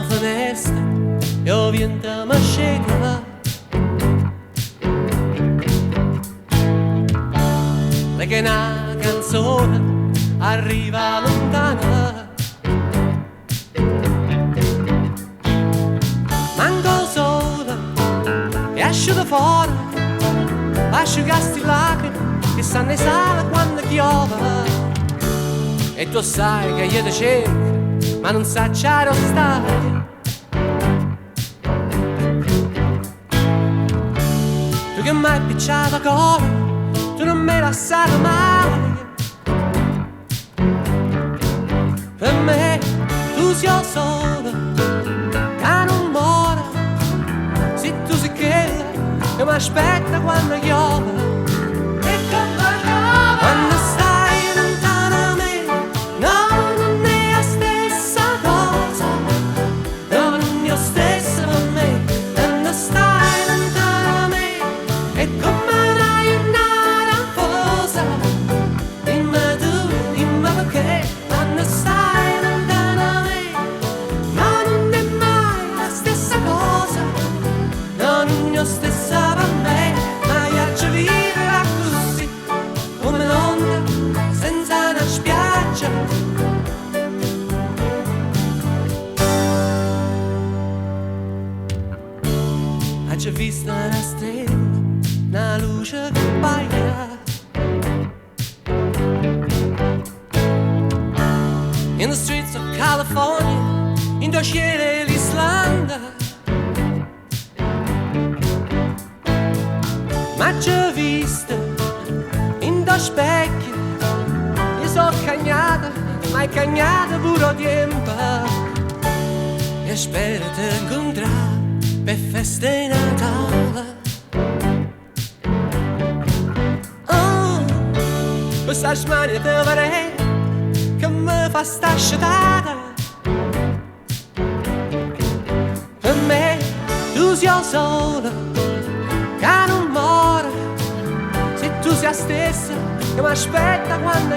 Fenesta, io viento mi sceta. Le che una canzone arriva lontana. Manco sole e asciuto fore, asciugasti llacreme che sanno sale quando chiove. E tu sai che io ti cerco, ma non saccio stare. Tu che m'hai appicciato cuore, tu non mi lassato mai. Per me tu sei solo, che non muore. Se tu sei chella che mi aspetta quando chiove. E come chiove quando stai lontano da me. No, non è la stessa cosa. No, non è la stessa per me. Quando stai lontano da me è come una giornata fosa. Dimmi tu, dimmi perché. Quando stai lontano da me, no, non è mai la stessa cosa. No, non è la stessa per me. Ma io ci vivere così, come l'onda senza una spiaggia. Hai visto una stella, una luce che paia. In the streets of California, Int'o e l'Islanda. Ma c'ho visto in do specchio, io so cagnata, ma è cagnata pure tempo. E spero di incontrare per feste di Natale. Oh, questa smania di vorrei che mi fa sta scetata. Per me tu sei solo, che non muore. Se tu sei stessa che mi aspetta quando